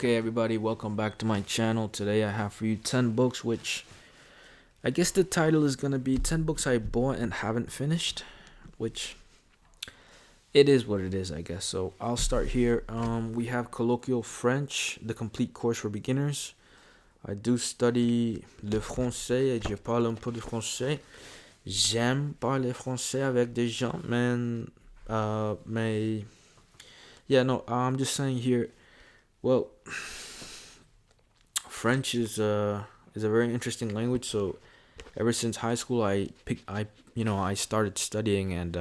Okay, everybody, welcome back to my channel. Today I have for you 10 books, which I guess the title is going to be 10 books I bought and haven't finished, which it is what it is, I guess. So I'll start here. We have Colloquial French, the complete course for beginners. I do study le français et je parle un peu de français. J'aime parler français avec des gens, mais yeah, no, I'm just saying here. Well, French is a very interesting language. So ever since high school, I started studying, and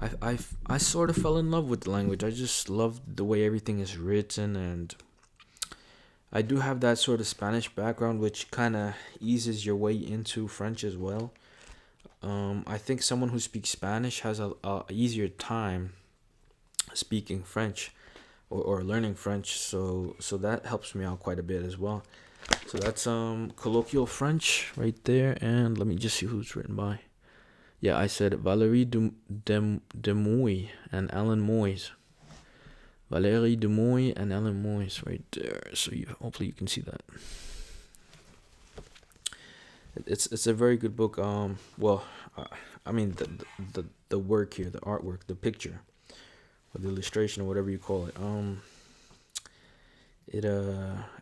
I sort of fell in love with the language. I just love the way everything is written, and I do have that sort of Spanish background, which kind of eases your way into French as well. I think someone who speaks Spanish has a easier time speaking French or learning French, so that helps me out quite a bit as well. So that's Colloquial French right there, and let me just see who's written by. Yeah, I said Valérie Demuy and Alan Moyes. Valérie Demuy and Alan Moyes right there. So hopefully you can see that. It's a very good book. I mean the work here, the artwork, the picture, or the illustration, or whatever you call it.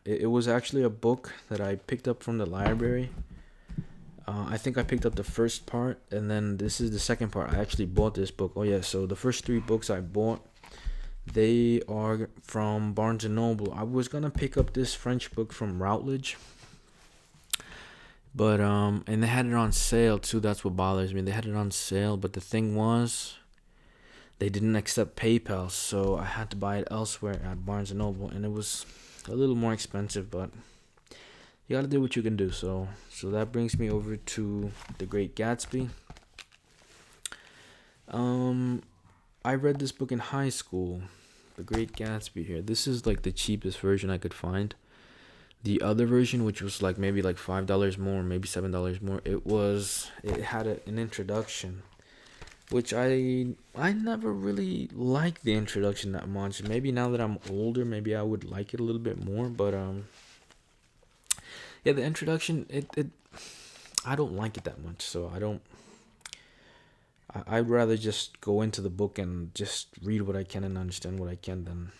It was actually a book that I picked up from the library. I think I picked up the first part, and then this is the second part. I actually bought this book. Oh yeah, so the first three books I bought, they are from Barnes and Noble. I was gonna pick up this French book from Routledge, but and they had it on sale too. That's what bothers me. They had it on sale, but the thing was, they didn't accept PayPal, so I had to buy it elsewhere at Barnes and Noble, and it was a little more expensive, but you gotta do what you can do. So that brings me over to The Great Gatsby. I read this book in high school, The Great Gatsby here. This is like the cheapest version I could find. The other version, which was like maybe like $5 more, maybe $7 more, it had an introduction, which I never really liked the introduction that much. Maybe now that I'm older, maybe I would like it a little bit more, but yeah, the introduction, it I don't like it that much, so I'd rather just go into the book and just read what I can and understand what I can than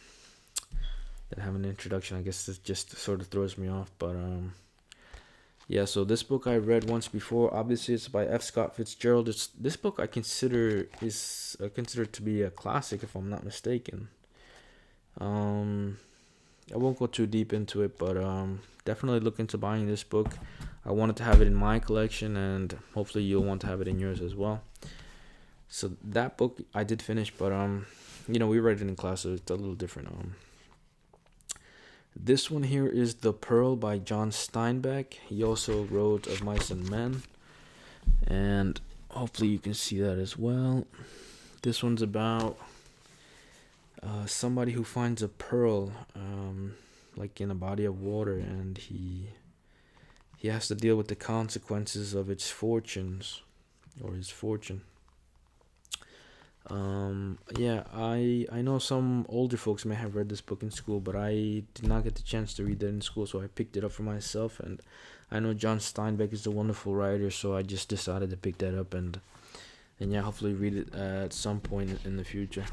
have an introduction. I guess it just sort of throws me off, but yeah, so this book I read once before. Obviously, it's by F. Scott Fitzgerald. This book I consider is considered to be a classic, if I'm not mistaken. I won't go too deep into it, but definitely look into buying this book. I wanted to have it in my collection, and hopefully you'll want to have it in yours as well. So that book I did finish, but we read it in class, so it's a little different. This one here is The Pearl by John Steinbeck. He also wrote Of Mice and Men, and hopefully you can see that as well. This one's about somebody who finds a pearl like in a body of water, and he has to deal with the consequences of its fortunes, or his fortune. Yeah, I know some older folks may have read this book in school, but I did not get the chance to read that in school, so I picked it up for myself. And I know John Steinbeck is a wonderful writer, so I just decided to pick that up and yeah, hopefully read it at some point in the future.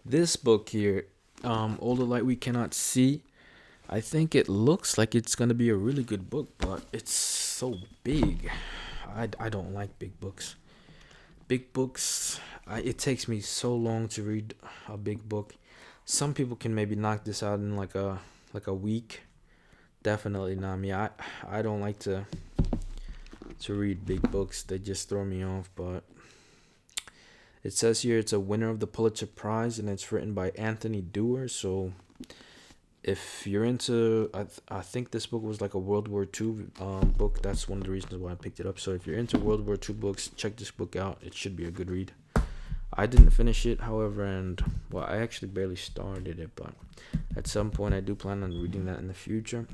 This book here, All the Light We Cannot See, I think it looks like it's gonna be a really good book, but it's so big. I don't like big books. Big books, it takes me so long to read a big book. Some people can maybe knock this out in like a week. Definitely not me. I don't like to read big books. They just throw me off. But it says here it's a winner of the Pulitzer Prize, and it's written by Anthony Doerr. So if you're into, I think this book was like a World War II book. That's one of the reasons why I picked it up. So if you're into World War II books, check this book out. It should be a good read. I didn't finish it, however, and well, I actually barely started it, but at some point I do plan on reading that in the future.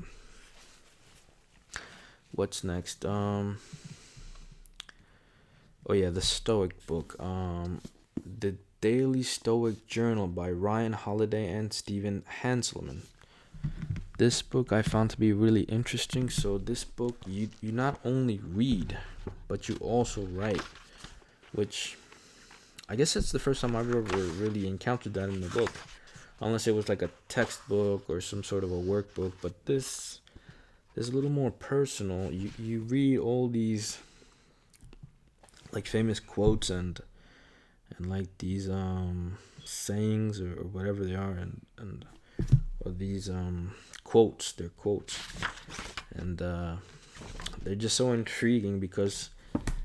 What's next? Oh yeah, the Stoic book. The Daily Stoic Journal by Ryan Holiday and Stephen Hanselman. This book I found to be really interesting. So this book, you not only read, but you also write, which I guess it's the first time I've ever really encountered that in a book, unless it was like a textbook or some sort of a workbook. But this is a little more personal. You read all these like famous quotes and like these sayings or whatever they are, and or these quotes. They're quotes, and they're just so intriguing because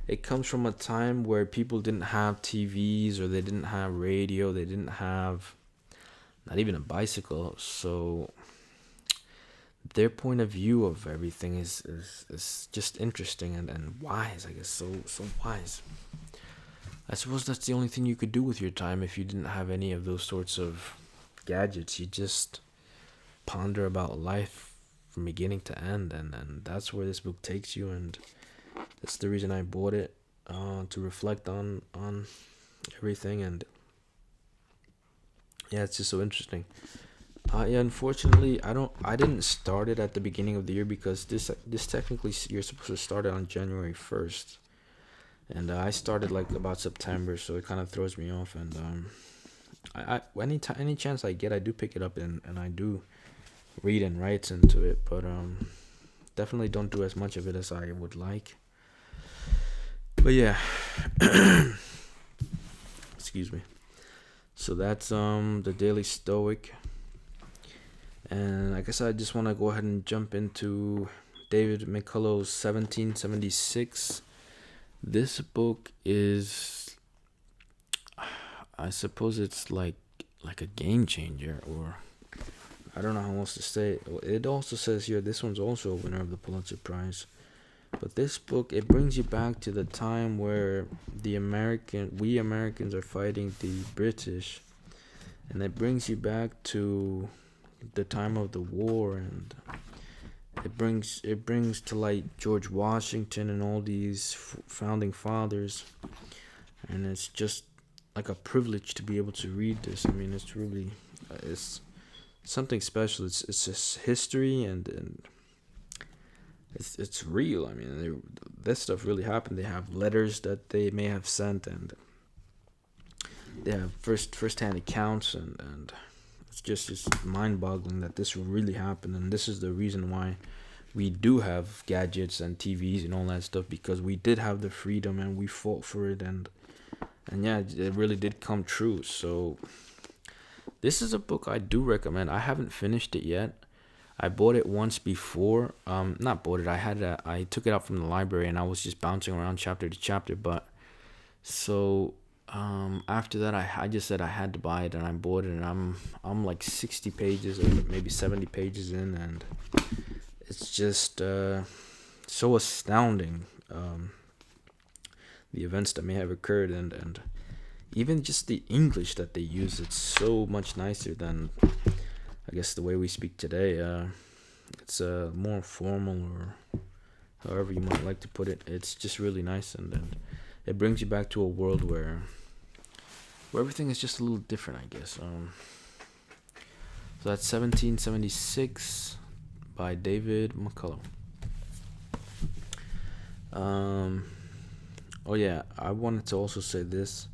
it comes from a time where people didn't have TVs, or they didn't have radio, they didn't have not even a bicycle. So their point of view of everything is just interesting and wise, I guess. So wise. I suppose that's the only thing you could do with your time if you didn't have any of those sorts of gadgets. You just ponder about life from beginning to end, and that's where this book takes you, and that's the reason I bought it, to reflect on everything. And yeah, it's just so interesting. Yeah, unfortunately, I didn't start it at the beginning of the year, because this technically you're supposed to start it on January 1st, and I started like about September, so it kind of throws me off. And I any chance I get, I do pick it up, and I do read and write into it, but definitely don't do as much of it as I would like. But yeah, excuse me. So that's the Daily Stoic. And I guess I just want to go ahead and jump into David McCullough's 1776. This book is, I suppose it's like a game changer, or I don't know how else to say it. It also says here this one's also a winner of the Pulitzer Prize. But this book, it brings you back to the time where we Americans are fighting the British, and it brings you back to the time of the war, and it brings to light George Washington and all these founding fathers, and it's just like a privilege to be able to read this. I mean, it's really it's something special. It's just history, and it's real. I mean, this stuff really happened. They have letters that they may have sent, and they have first-hand accounts, and it's just mind-boggling that this really happened. And this is the reason why we do have gadgets and TVs and all that stuff, because we did have the freedom and we fought for it, and yeah, it really did come true. So this is a book I do recommend. I haven't finished it yet. I bought it once before. Not bought it. I took it out from the library, and I was just bouncing around chapter to chapter. But so after that, I just said I had to buy it, and I bought it. And I'm like 60 pages or maybe 70 pages in, and it's just so astounding. The events that may have occurred, and even just the English that they use, it's so much nicer than, I guess, the way we speak today. It's more formal, or however you might like to put it. It's just really nice, and it brings you back to a world where everything is just a little different, I guess. So that's 1776 by David McCullough. Oh yeah, I wanted to also say this,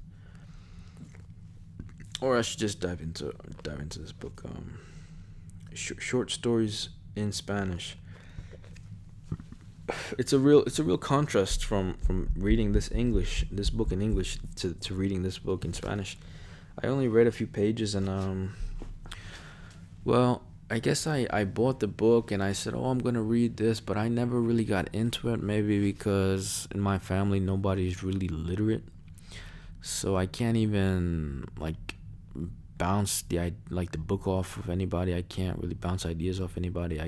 or I should just dive into this book. Short stories in Spanish. It's a real contrast from reading this book in English to reading this book in Spanish. I only read a few pages, and well, I guess I bought the book and I said, oh, I'm gonna read this, but I never really got into it. Maybe because in my family nobody's really literate, so I can't even like bounce the book off of anybody. I can't really bounce ideas off anybody.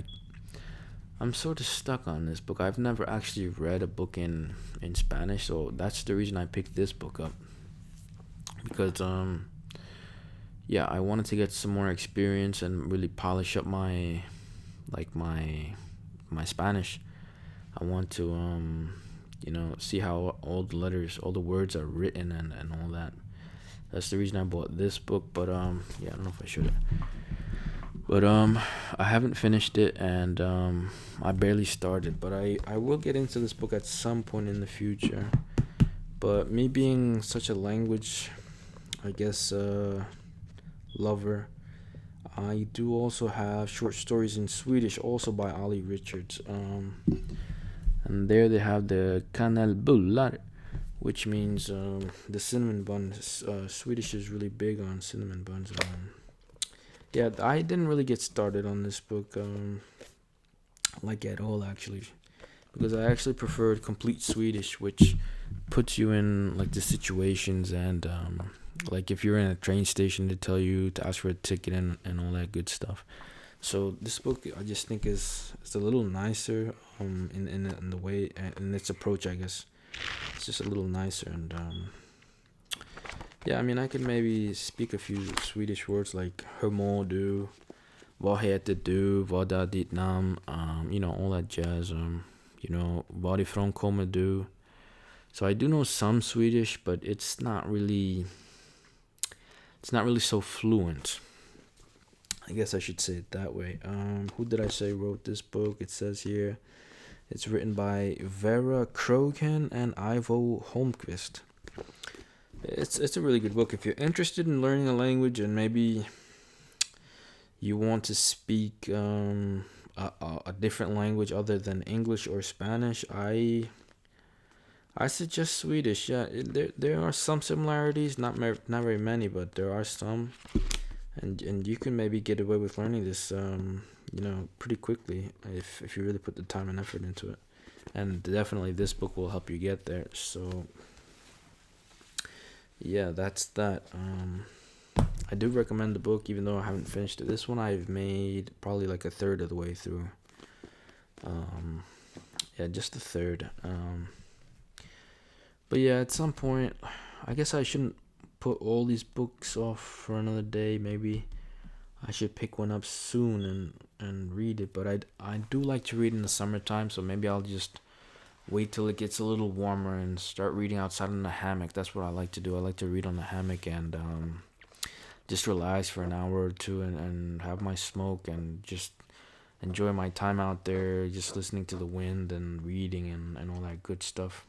I'm sort of stuck on this book. I've never actually read a book in Spanish, so that's the reason I picked this book up. Because yeah, I wanted to get some more experience and really polish up my Spanish. I want to see how all the letters, all the words are written, and all that. That's the reason I bought this book. But yeah, I don't know if I should. But I haven't finished it, and I barely started. But I will get into this book at some point in the future. But me being such a language, I guess, lover, I do also have short stories in Swedish, also by Ali Richards. And there they have the kanelbullar, which means the cinnamon buns. Swedish is really big on cinnamon buns. Yeah, I didn't really get started on this book, like at all actually, because I actually preferred complete Swedish, which puts you in like the situations and like if you're in a train station, they tell you to ask for a ticket and all that good stuff. So this book I just think is it's a little nicer in the way in its approach, I guess. It's just a little nicer and yeah, I mean I could maybe speak a few Swedish words like hur mår du, vad heter du, vad är ditt namn, all that jazz, varifrån kommer du. So I do know some Swedish, but it's not really so fluent. I guess I should say it that way. Who did I say wrote this book? It says here it's written by Vera Krogan and Ivo Holmqvist. It's a really good book. If you're interested in learning a language and maybe you want to speak a different language other than English or Spanish, I suggest Swedish. Yeah, there are some similarities, not very many, but there are some, and you can maybe get away with learning this, pretty quickly if you really put the time and effort into it. And definitely, this book will help you get there. So, yeah, that's that. I do recommend the book, even though I haven't finished it. This one I've made probably like a third of the way through. Yeah, just a third. But yeah, at some point, I guess I shouldn't put all these books off for another day. Maybe I should pick one up soon and read it. But I do like to read in the summertime, so maybe I'll just wait till it gets a little warmer and start reading outside in the hammock. That's what I like to do. I like to read on the hammock and just relax for an hour or two and have my smoke and just enjoy my time out there, just listening to the wind and reading and all that good stuff.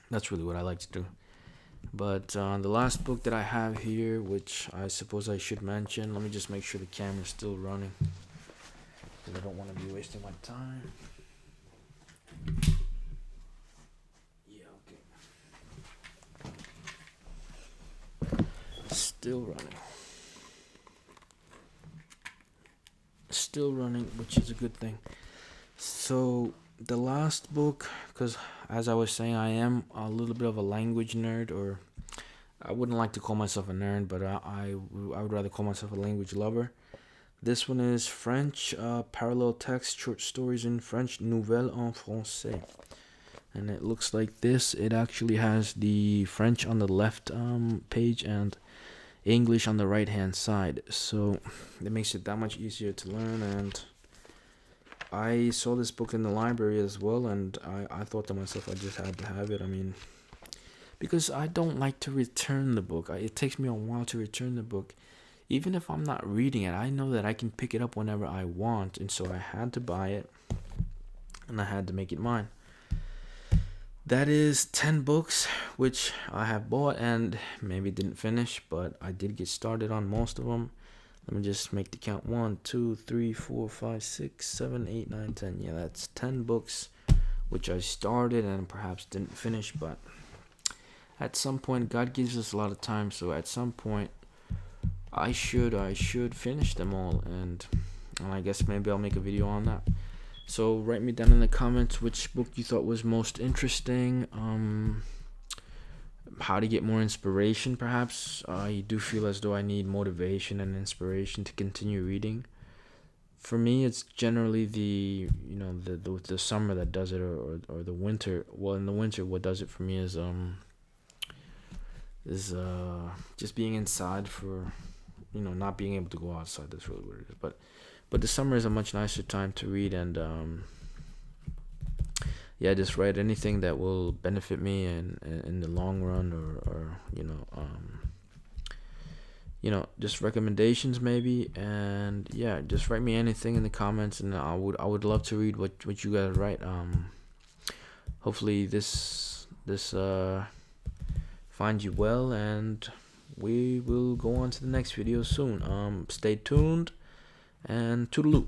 That's really what I like to do. But the last book that I have here, which I suppose I should mention, let me just make sure the camera's still running, because I don't want to be wasting my time. Yeah, okay. Still running, which is a good thing. So the last book, because as I was saying, I am a little bit of a language nerd, or I wouldn't like to call myself a nerd, but I would rather call myself a language lover. This one is French parallel text short stories in French, Nouvelles en Français. And it looks like this. It actually has the French on the left page and English on the right hand side. So it makes it that much easier to learn. And I saw this book in the library as well, and I thought to myself I just had to have it. I mean, because I don't like to return the book. It takes me a while to return the book. Even if I'm not reading it, I know that I can pick it up whenever I want, and so I had to buy it, and I had to make it mine. That is 10 books, which I have bought and maybe didn't finish, but I did get started on most of them. Let me just make the count. 1, 2, 3, 4, 5, 6, 7, 8, 9, 10. Yeah, that's 10 books, which I started and perhaps didn't finish, but at some point, God gives us a lot of time, so at some point, I should finish them all, and I guess maybe I'll make a video on that. So write me down in the comments which book you thought was most interesting. How to get more inspiration, perhaps. I do feel as though I need motivation and inspiration to continue reading. For me, it's generally the summer that does it, or the winter. Well, in the winter, what does it for me is just being inside for, not being able to go outside. That's really what it is. But the summer is a much nicer time to read, and yeah, just write anything that will benefit me and in the long run, or just recommendations maybe. And yeah, just write me anything in the comments, and I would love to read what you guys write. Hopefully this finds you well, and we will go on to the next video soon. Stay tuned, and toodaloo.